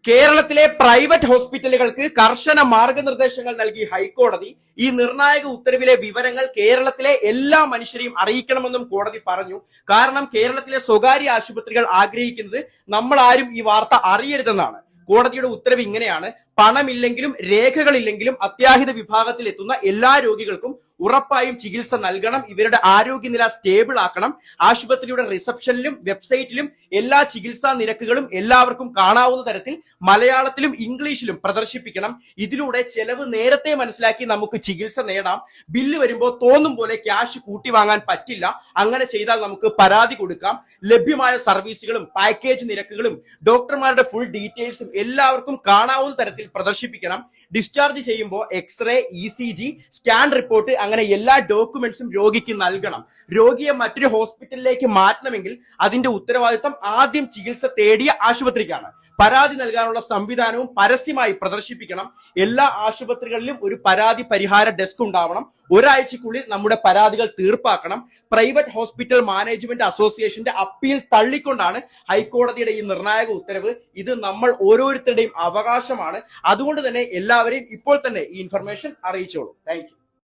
കേരളത്തിലെ പ്രൈവറ്റ് ഹോസ്പിറ്റലുകൾക്ക് കർശന മാർഗനിർദ്ദേശങ്ങൾ നൽകി ഹൈക്കോടതി. ഈ നിർണായക ഉത്തരവിലെ വിവരങ്ങൾ കേരളത്തിലെ എല്ലാ മനുഷ്യരെയും അറിയിക്കണമെന്നും കോടതി പറഞ്ഞു. കാരണം കേരളത്തിലെ സ്വകാര്യ ആശുപത്രികൾ ആഗ്രഹിക്കുന്നത് നമ്മൾ ആരും ഈ വാർത്ത അറിയരുതെന്നാണ്. കോടതിയുടെ ഉത്തരവ് ഇങ്ങനെയാണ്: പണമില്ലെങ്കിലും രേഖകളില്ലെങ്കിലും അത്യാഹിത വിഭാഗത്തിൽ എത്തുന്ന എല്ലാ രോഗികൾക്കും ഉറപ്പായും ചികിത്സ നൽകണം. ഇവരുടെ ആരോഗ്യനില സ്റ്റേബിൾ ആക്കണം. ആശുപത്രിയുടെ റിസപ്ഷനിലും വെബ്സൈറ്റിലും എല്ലാ ചികിത്സാ നിരക്കുകളും എല്ലാവർക്കും കാണാവുന്ന തരത്തിൽ മലയാളത്തിലും ഇംഗ്ലീഷിലും പ്രദർശിപ്പിക്കണം. ഇതിലൂടെ ചെലവ് നേരത്തെ മനസ്സിലാക്കി നമുക്ക് ചികിത്സ നേടാം. ബില്ല് വരുമ്പോൾ തോന്നും പോലെ ക്യാഷ് കൂട്ടി വാങ്ങാൻ പറ്റില്ല. അങ്ങനെ ചെയ്താൽ നമുക്ക് പരാതി കൊടുക്കാം. ലഭ്യമായ സർവീസുകളും പാക്കേജ് നിരക്കുകളും ഡോക്ടർമാരുടെ ഫുൾ ഡീറ്റെയിൽസും എല്ലാവർക്കും കാണാവുന്ന തരത്തിൽ പ്രദർശിപ്പിക്കണം. ഡിസ്ചാർജ് ചെയ്യുമ്പോൾ എക്സ്റേ, ECG, സ്കാൻ റിപ്പോർട്ട് അങ്ങനെ എല്ലാ ഡോക്യുമെന്റ്സും രോഗിക്ക് നൽകണം. രോഗിയെ മറ്റൊരു ഹോസ്പിറ്റലിലേക്ക് മാറ്റണമെങ്കിൽ അതിന്റെ ഉത്തരവാദിത്തം ആദ്യം ചികിത്സ തേടിയ ആശുപത്രിക്കാണ്. പരാതി നൽകാനുള്ള സംവിധാനവും പരസ്യമായി പ്രദർശിപ്പിക്കണം. എല്ലാ ആശുപത്രികളിലും ഒരു പരാതി പരിഹാര ഡെസ്ക് ഉണ്ടാവണം. ഒരാഴ്ചക്കുള്ളിൽ നമ്മുടെ പരാതികൾ തീർപ്പാക്കണം. പ്രൈവറ്റ് ഹോസ്പിറ്റൽ മാനേജ്മെന്റ് അസോസിയേഷന്റെ അപ്പീൽ തള്ളിക്കൊണ്ടാണ് ഹൈക്കോടതിയുടെ ഈ നിർണായക ഉത്തരവ്. ഇത് നമ്മൾ ഓരോരുത്തരുടെയും അവകാശമാണ്. അതുകൊണ്ട് തന്നെ എല്ലാവരെയും ഇപ്പോൾ തന്നെ ഈ ഇൻഫർമേഷൻ അറിയിച്ചോളൂ. Thank you.